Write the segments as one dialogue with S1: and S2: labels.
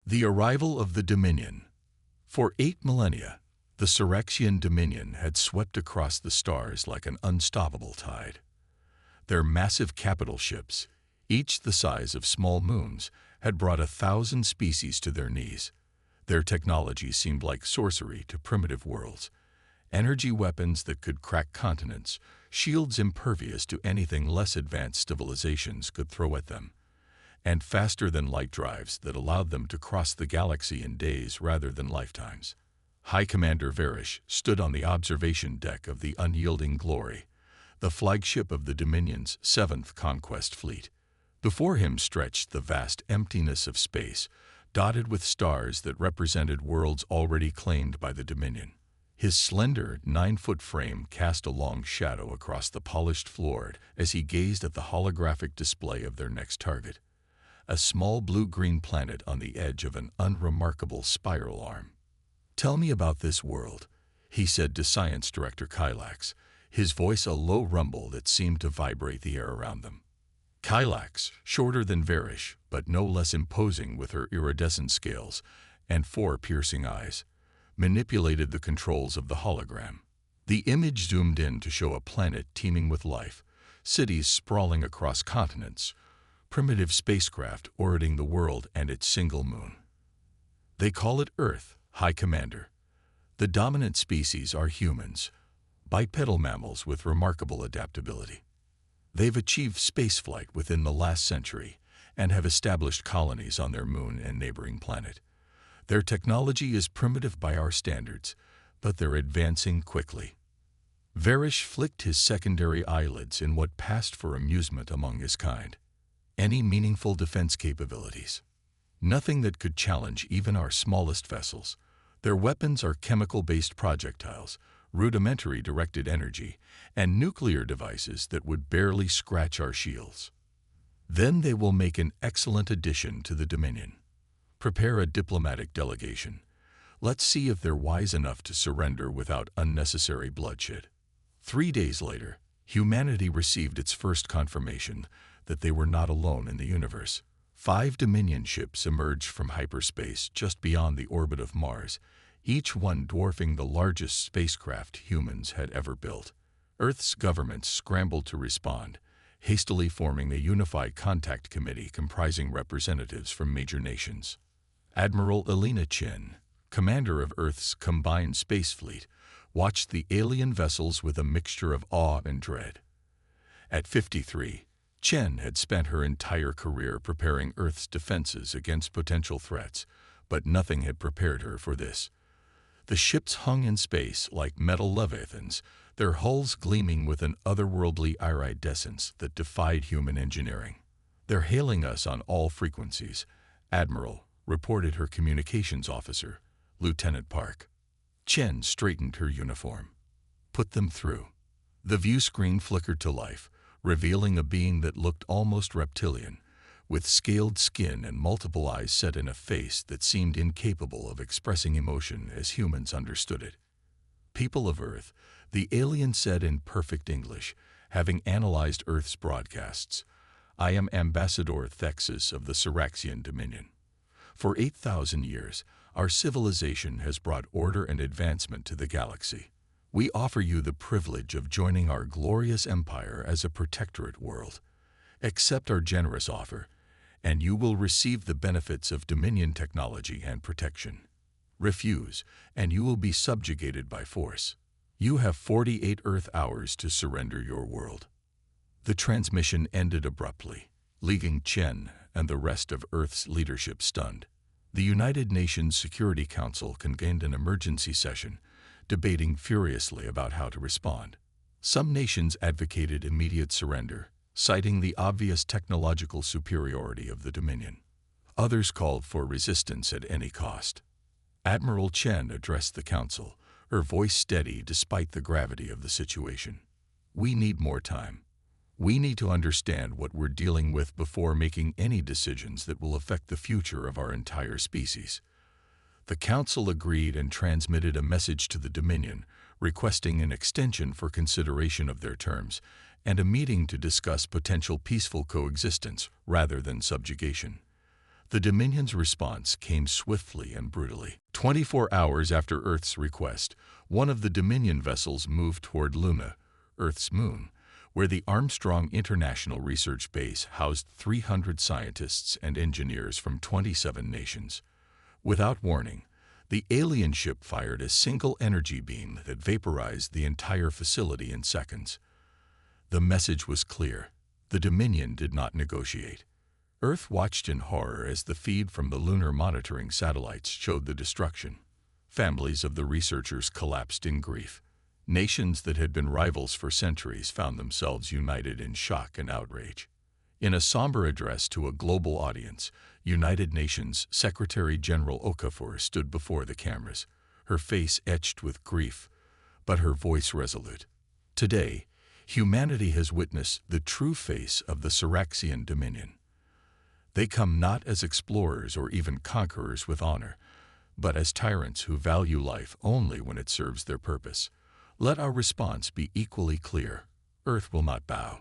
S1: The arrival of the Dominion. For 8 millennia, the Syraxian Dominion had swept across the stars like an unstoppable tide. Their massive capital ships, each the size of small moons, had brought 1,000 species to their knees. Their technology seemed like sorcery to primitive worlds. Energy weapons that could crack continents, shields impervious to anything less advanced civilizations could throw at them, and faster-than-light drives that allowed them to cross the galaxy in days rather than lifetimes. High Commander Varish stood on the observation deck of the Unyielding Glory, the flagship of the Dominion's 7th Conquest Fleet. Before him stretched the vast emptiness of space, dotted with stars that represented worlds already claimed by the Dominion. His slender, 9-foot frame cast a long shadow across the polished floor as he gazed at the holographic display of their next target, a small blue-green planet on the edge of an unremarkable spiral arm. "Tell me about this world," he said to Science Director Kylax, his voice a low rumble that seemed to vibrate the air around them. Kylax, shorter than Varish, but no less imposing with her iridescent scales and 4 piercing eyes, manipulated the controls of the hologram. The image zoomed in to show a planet teeming with life, cities sprawling across continents, primitive spacecraft orbiting the world and its single moon. "They call it Earth, High Commander. The dominant species are humans, bipedal mammals with remarkable adaptability. They've achieved spaceflight within the last century and have established colonies on their moon and neighboring planet. Their technology is primitive by our standards, but they're advancing quickly." Varish flicked his secondary eyelids in what passed for amusement among his kind. "Any meaningful defense capabilities?" "Nothing that could challenge even our smallest vessels. Their weapons are chemical-based projectiles, rudimentary directed energy, and nuclear devices that would barely scratch our shields." "Then they will make an excellent addition to the Dominion. Prepare a diplomatic delegation. Let's see if they're wise enough to surrender without unnecessary bloodshed." 3 days later, humanity received its first confirmation that they were not alone in the universe. 5 Dominion ships emerged from hyperspace just beyond the orbit of Mars, each one dwarfing the largest spacecraft humans had ever built. Earth's governments scrambled to respond, hastily forming a unified contact committee comprising representatives from major nations. Admiral Elena Chen, commander of Earth's combined space fleet, watched the alien vessels with a mixture of awe and dread. At 53, Chen had spent her entire career preparing Earth's defenses against potential threats, but nothing had prepared her for this. The ships hung in space like metal leviathans, their hulls gleaming with an otherworldly iridescence that defied human engineering. "They're hailing us on all frequencies, Admiral," reported her communications officer, Lieutenant Park. Chen straightened her uniform. "Put them through." The view screen flickered to life, revealing a being that looked almost reptilian, with scaled skin and multiple eyes set in a face that seemed incapable of expressing emotion as humans understood it. "People of Earth," the alien said in perfect English, having analyzed Earth's broadcasts, "I am Ambassador Thexus of the Syraxian Dominion. For 8,000 years, our civilization has brought order and advancement to the galaxy. We offer you the privilege of joining our glorious empire as a protectorate world. Accept our generous offer, and you will receive the benefits of Dominion technology and protection. Refuse, and you will be subjugated by force. You have 48 Earth hours to surrender your world." The transmission ended abruptly, leaving Chen and the rest of Earth's leadership stunned. The United Nations Security Council convened an emergency session, debating furiously about how to respond. Some nations advocated immediate surrender, citing the obvious technological superiority of the Dominion. Others called for resistance at any cost. Admiral Chen addressed the council, her voice steady despite the gravity of the situation. "We need more time. We need to understand what we're dealing with before making any decisions that will affect the future of our entire species." The council agreed and transmitted a message to the Dominion, requesting an extension for consideration of their terms and a meeting to discuss potential peaceful coexistence rather than subjugation. The Dominion's response came swiftly and brutally. 24 hours after Earth's request, one of the Dominion vessels moved toward Luna, Earth's moon, where the Armstrong International Research Base housed 300 scientists and engineers from 27 nations. Without warning, the alien ship fired a single energy beam that vaporized the entire facility in seconds. The message was clear. The Dominion did not negotiate. Earth watched in horror as the feed from the lunar monitoring satellites showed the destruction. Families of the researchers collapsed in grief. Nations that had been rivals for centuries found themselves united in shock and outrage. In a somber address to a global audience, United Nations Secretary-General Okafor stood before the cameras, her face etched with grief, but her voice resolute. Today, humanity has witnessed the true face of the Syraxian Dominion. They come not as explorers or even conquerors with honor, but as tyrants who value life only when it serves their purpose. Let our response be equally clear. Earth will not bow.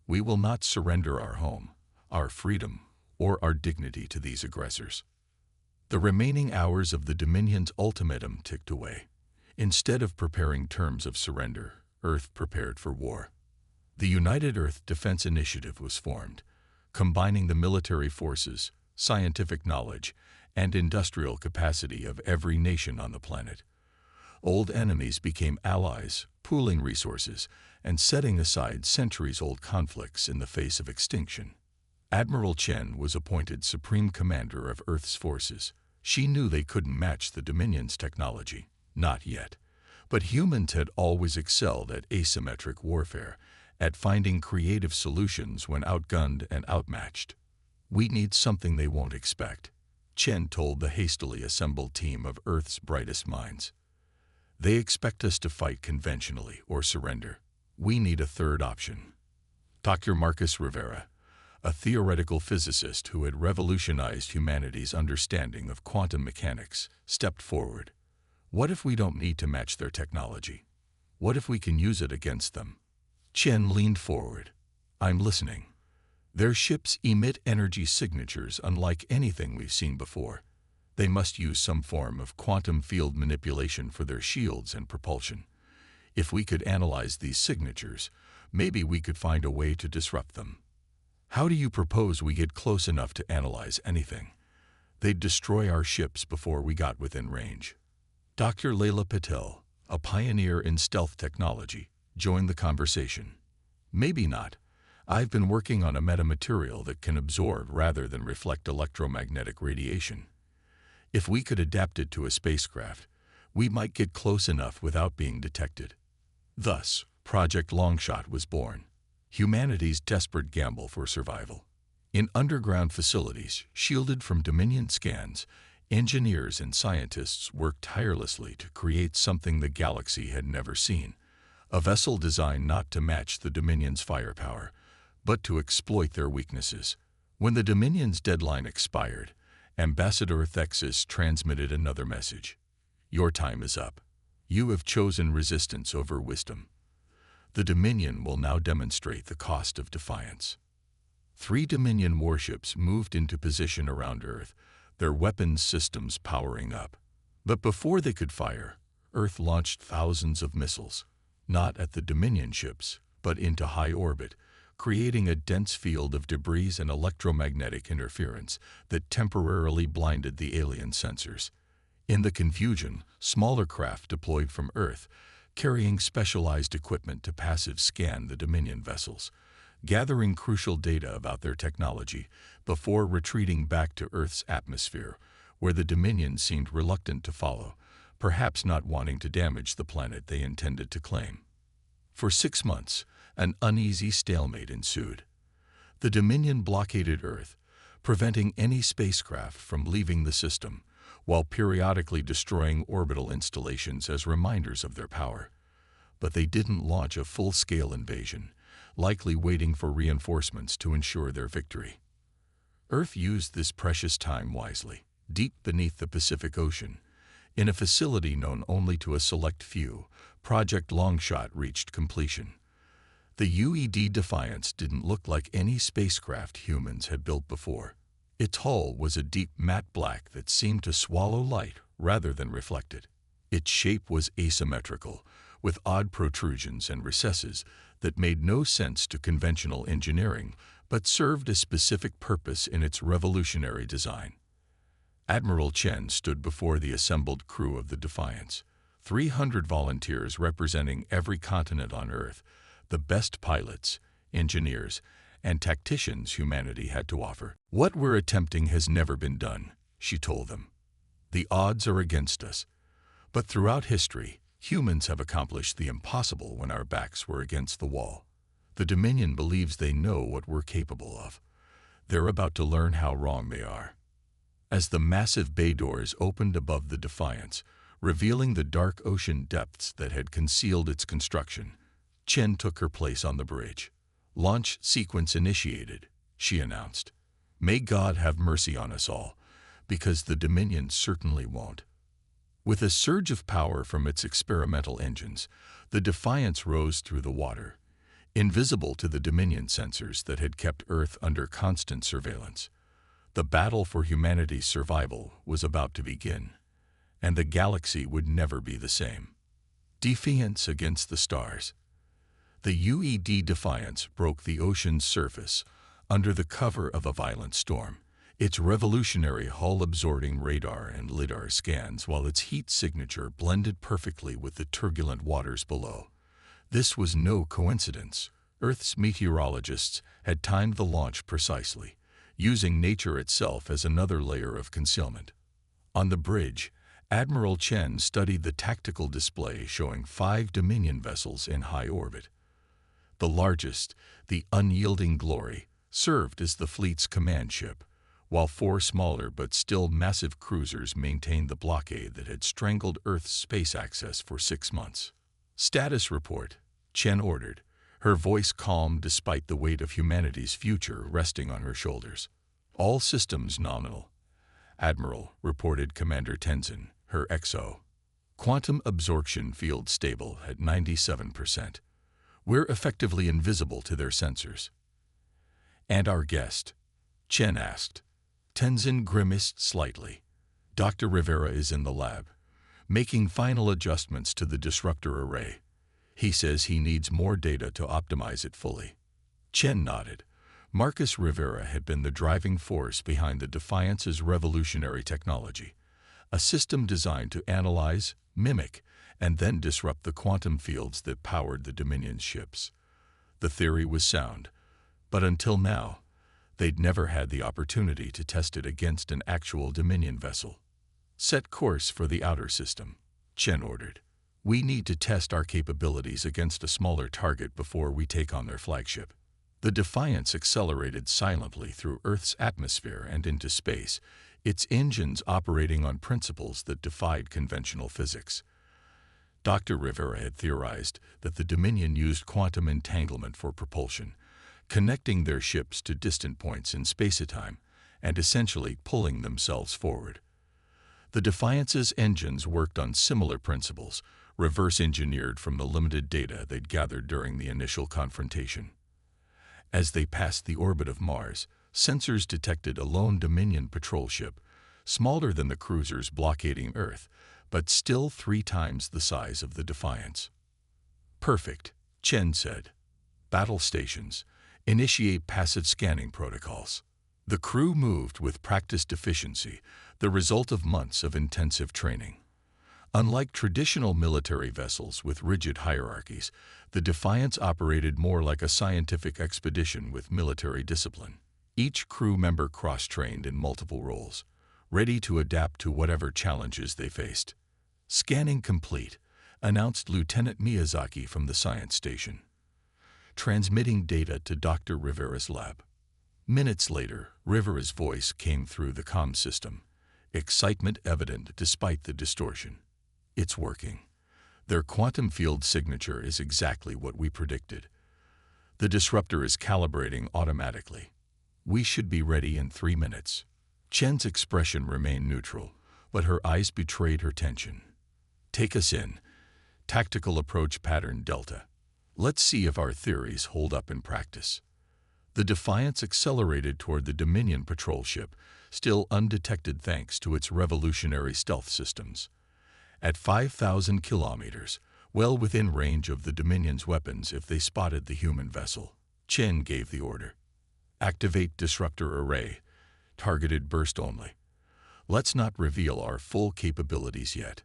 S1: We will not surrender our home, our freedom, or our dignity to these aggressors. The remaining hours of the Dominion's ultimatum ticked away. Instead of preparing terms of surrender, Earth prepared for war. The United Earth Defense Initiative was formed, combining the military forces, scientific knowledge, and industrial capacity of every nation on the planet. Old enemies became allies, pooling resources, and setting aside centuries-old conflicts in the face of extinction. Admiral Chen was appointed Supreme Commander of Earth's forces. She knew they couldn't match the Dominion's technology. Not yet. But humans had always excelled at asymmetric warfare, at finding creative solutions when outgunned and outmatched. We need something they won't expect, Chen told the hastily assembled team of Earth's brightest minds. They expect us to fight conventionally or surrender. We need a third option. Dr. Marcus Rivera, a theoretical physicist who had revolutionized humanity's understanding of quantum mechanics, stepped forward. What if we don't need to match their technology? What if we can use it against them? Chen leaned forward. I'm listening. Their ships emit energy signatures unlike anything we've seen before. They must use some form of quantum field manipulation for their shields and propulsion. If we could analyze these signatures, maybe we could find a way to disrupt them. How do you propose we get close enough to analyze anything? They'd destroy our ships before we got within range. Dr. Leila Patel, a pioneer in stealth technology, joined the conversation. Maybe not. I've been working on a metamaterial that can absorb rather than reflect electromagnetic radiation. If we could adapt it to a spacecraft, we might get close enough without being detected. Thus, Project Longshot was born, humanity's desperate gamble for survival. In underground facilities, shielded from Dominion scans, engineers and scientists worked tirelessly to create something the galaxy had never seen. A vessel designed not to match the Dominion's firepower, but to exploit their weaknesses. When the Dominion's deadline expired, Ambassador Thexis transmitted another message. Your time is up. You have chosen resistance over wisdom. The Dominion will now demonstrate the cost of defiance. 3 Dominion warships moved into position around Earth, their weapons systems powering up. But before they could fire, Earth launched thousands of missiles, not at the Dominion ships, but into high orbit, creating a dense field of debris and electromagnetic interference that temporarily blinded the alien sensors. In the confusion, smaller craft deployed from Earth, carrying specialized equipment to passive scan the Dominion vessels, gathering crucial data about their technology before retreating back to Earth's atmosphere, where the Dominion seemed reluctant to follow, perhaps not wanting to damage the planet they intended to claim. For 6 months, an uneasy stalemate ensued. The Dominion blockaded Earth, preventing any spacecraft from leaving the system, while periodically destroying orbital installations as reminders of their power. But they didn't launch a full-scale invasion, likely waiting for reinforcements to ensure their victory. Earth used this precious time wisely. Deep beneath the Pacific Ocean, in a facility known only to a select few, Project Longshot reached completion. The UED Defiance didn't look like any spacecraft humans had built before. Its hull was a deep matte black that seemed to swallow light rather than reflect it. Its shape was asymmetrical, with odd protrusions and recesses that made no sense to conventional engineering but served a specific purpose in its revolutionary design. Admiral Chen stood before the assembled crew of the Defiance, 300 volunteers representing every continent on Earth, the best pilots, engineers, and tacticians humanity had to offer. "What we're attempting has never been done," she told them. "The odds are against us. But throughout history, humans have accomplished the impossible when our backs were against the wall. The Dominion believes they know what we're capable of. They're about to learn how wrong they are." As the massive bay doors opened above the Defiance, revealing the dark ocean depths that had concealed its construction, Chen took her place on the bridge. "Launch sequence initiated," she announced. "May God have mercy on us all, because the Dominion certainly won't." With a surge of power from its experimental engines, the Defiance rose through the water, invisible to the Dominion sensors that had kept Earth under constant surveillance. The battle for humanity's survival was about to begin, and the galaxy would never be the same. Defiance against the stars. The UED Defiance broke the ocean's surface under the cover of a violent storm, its revolutionary hull absorbing radar and lidar scans while its heat signature blended perfectly with the turbulent waters below. This was no coincidence. Earth's meteorologists had timed the launch precisely, using nature itself as another layer of concealment. On the bridge, Admiral Chen studied the tactical display showing 5 Dominion vessels in high orbit. The largest, the Unyielding Glory, served as the fleet's command ship, while 4 smaller but still massive cruisers maintained the blockade that had strangled Earth's space access for 6 months. "Status report," Chen ordered, her voice calm despite the weight of humanity's future resting on her shoulders. "All systems nominal," Admiral, reported Commander Tenzin, her XO. "Quantum absorption field stable at 97%. We're effectively invisible to their sensors." "And our guest?" Chen asked. Tenzin grimaced slightly. "Dr. Rivera is in the lab, making final adjustments to the disruptor array. He says he needs more data to optimize it fully." Chen nodded. Marcus Rivera had been the driving force behind the Defiance's revolutionary technology, a system designed to analyze, mimic, and then disrupt the quantum fields that powered the Dominion's ships. The theory was sound, but until now, they'd never had the opportunity to test it against an actual Dominion vessel. "Set course for the outer system," Chen ordered. "We need to test our capabilities against a smaller target before we take on their flagship." The Defiance accelerated silently through Earth's atmosphere and into space, its engines operating on principles that defied conventional physics. Dr. Rivera had theorized that the Dominion used quantum entanglement for propulsion, connecting their ships to distant points in space-time and essentially pulling themselves forward. The Defiance's engines worked on similar principles, reverse-engineered from the limited data they'd gathered during the initial confrontation. As they passed the orbit of Mars, sensors detected a lone Dominion patrol ship, smaller than the cruisers blockading Earth, but still 3 times the size of the Defiance. "Perfect," Chen said. "Battle stations, initiate passive scanning protocols." The crew moved with practiced efficiency, the result of months of intensive training. Unlike traditional military vessels with rigid hierarchies, the Defiance operated more like a scientific expedition with military discipline. Each crew member cross-trained in multiple roles, ready to adapt to whatever challenges they faced. "Scanning complete," announced Lieutenant Miyazaki from the science station, transmitting data to Dr. Rivera's lab. Minutes later, Rivera's voice came through the comm system, excitement evident despite the distortion. "It's working. Their quantum field signature is exactly what we predicted. The disruptor is calibrating automatically. We should be ready in 3 minutes." Chen's expression remained neutral, but her eyes betrayed her tension. "Take us in. Tactical approach pattern Delta. Let's see if our theories hold up in practice." The Defiance accelerated toward the Dominion patrol ship, still undetected thanks to its revolutionary stealth systems. At 5,000 kilometers, well within range of the Dominion's weapons if they spotted the human vessel, Chen gave the order. Activate disruptor array. Targeted burst only. Let's not reveal our full capabilities yet.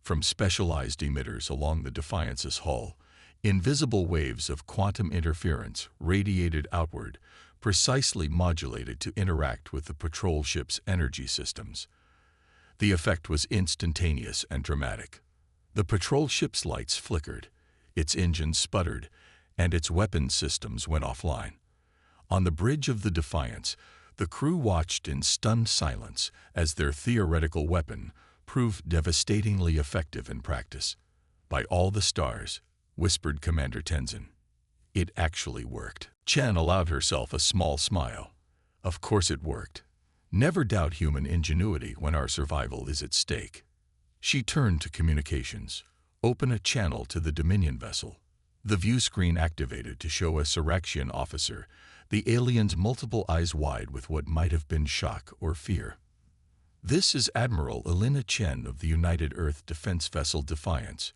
S1: From specialized emitters along the Defiance's hull, invisible waves of quantum interference radiated outward, precisely modulated to interact with the patrol ship's energy systems. The effect was instantaneous and dramatic. The patrol ship's lights flickered, its engines sputtered, and its weapons systems went offline. On the bridge of the Defiance, the crew watched in stunned silence as their theoretical weapon proved devastatingly effective in practice. "By all the stars," whispered Commander Tenzin. "It actually worked." Chen allowed herself a small smile. Of course it worked. Never doubt human ingenuity when our survival is at stake. She turned to communications. Open a channel to the Dominion vessel. The view screen activated to show a Siraxian officer, the alien's multiple eyes wide with what might have been shock or fear. "This is Admiral Elena Chen of the United Earth Defense Vessel Defiance,"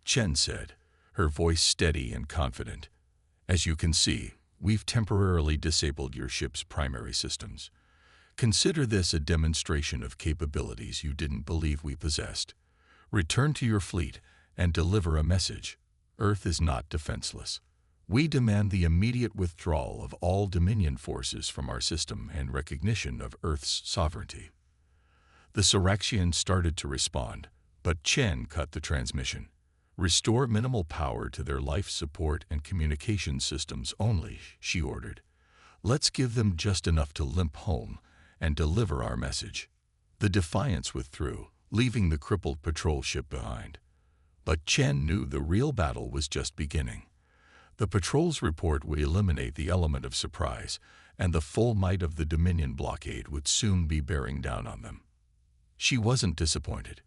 S1: Chen said, her voice steady and confident. "As you can see, we've temporarily disabled your ship's primary systems. Consider this a demonstration of capabilities you didn't believe we possessed. Return to your fleet and deliver a message. Earth is not defenseless. We demand the immediate withdrawal of all Dominion forces from our system and recognition of Earth's sovereignty." The Siraxians started to respond, but Chen cut the transmission. "Restore minimal power to their life support and communication systems only," she ordered. "Let's give them just enough to limp home and deliver our message." The Defiance withdrew, leaving the crippled patrol ship behind. But Chen knew the real battle was just beginning. The patrol's report would eliminate the element of surprise, and the full might of the Dominion blockade would soon be bearing down on them. She wasn't disappointed.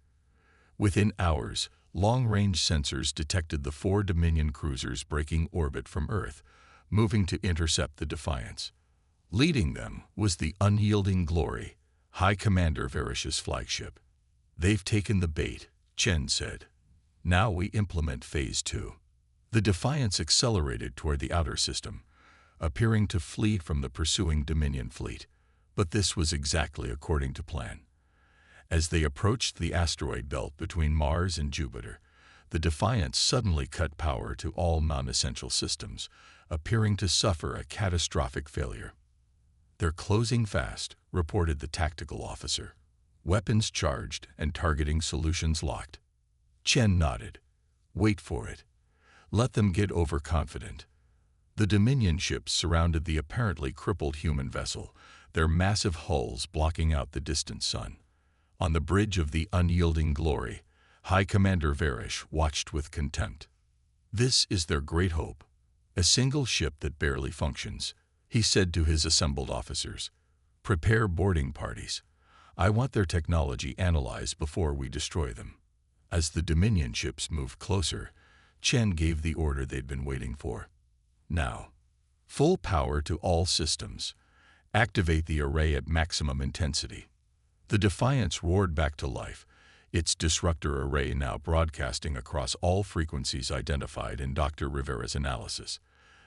S1: Within hours, long-range sensors detected the 4 Dominion cruisers breaking orbit from Earth, moving to intercept the Defiance. Leading them was the Unyielding Glory, High Commander Varish's flagship. "They've taken the bait," Chen said. "Now we implement Phase 2. The Defiance accelerated toward the outer system, appearing to flee from the pursuing Dominion fleet, but this was exactly according to plan. As they approached the asteroid belt between Mars and Jupiter, the Defiance suddenly cut power to all non-essential systems, appearing to suffer a catastrophic failure. "They're closing fast," reported the tactical officer. "Weapons charged and targeting solutions locked." Chen nodded. "Wait for it. Let them get overconfident." The Dominion ships surrounded the apparently crippled human vessel, their massive hulls blocking out the distant sun. On the bridge of the Unyielding Glory, High Commander Varish watched with contempt. "This is their great hope. A single ship that barely functions," he said to his assembled officers. "Prepare boarding parties. I want their technology analyzed before we destroy them." As the Dominion ships moved closer, Chen gave the order they'd been waiting for. "Now, full power to all systems. Activate the array at maximum intensity." The Defiance roared back to life, its disruptor array now broadcasting across all frequencies identified in Dr. Rivera's analysis.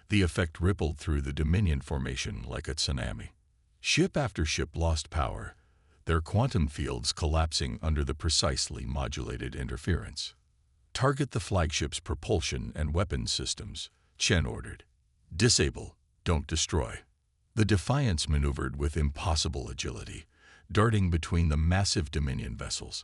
S1: The effect rippled through the Dominion formation like a tsunami. Ship after ship lost power, their quantum fields collapsing under the precisely modulated interference. "Target the flagship's propulsion and weapons systems," Chen ordered. "Disable, don't destroy." The Defiance maneuvered with impossible agility, darting between the massive Dominion vessels.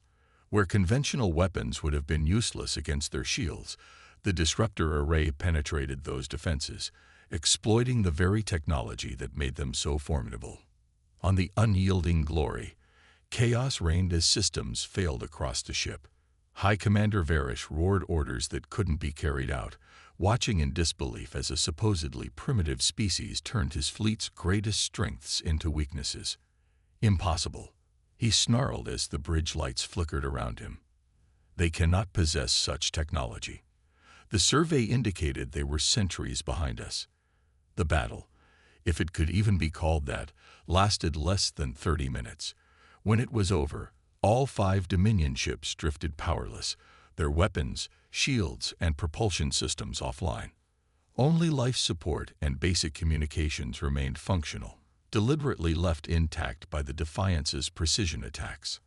S1: Where conventional weapons would have been useless against their shields, the disruptor array penetrated those defenses, exploiting the very technology that made them so formidable. On the Unyielding Glory, chaos reigned as systems failed across the ship. High Commander Varish roared orders that couldn't be carried out, watching in disbelief as a supposedly primitive species turned his fleet's greatest strengths into weaknesses. "Impossible," he snarled as the bridge lights flickered around him. "They cannot possess such technology. The survey indicated they were centuries behind us." The battle, if it could even be called that, lasted less than 30 minutes. When it was over, all 5 Dominion ships drifted powerless, their weapons, shields, and propulsion systems offline. Only life support and basic communications remained functional, deliberately left intact by the Defiance's precision attacks.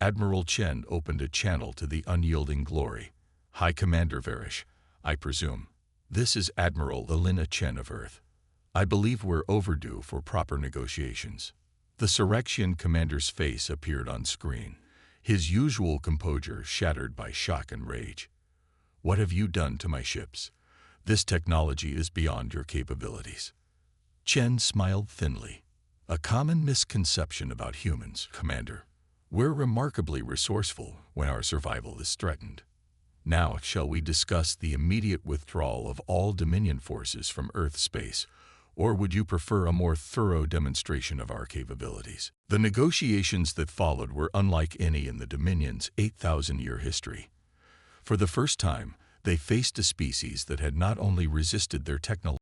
S1: Admiral Chen opened a channel to the unyielding glory. "High Commander Varish, I presume. This is Admiral Elena Chen of Earth. I believe we're overdue for proper negotiations." The Surrexian commander's face appeared on screen, his usual composure shattered by shock and rage. "What have you done to my ships? This technology is beyond your capabilities." Chen smiled thinly. "A common misconception about humans, Commander. We're remarkably resourceful when our survival is threatened. Now, shall we discuss the immediate withdrawal of all Dominion forces from Earth space, or would you prefer a more thorough demonstration of our capabilities?" The negotiations that followed were unlike any in the Dominion's 8,000-year history. For the first time, they faced a species that had not only resisted their technological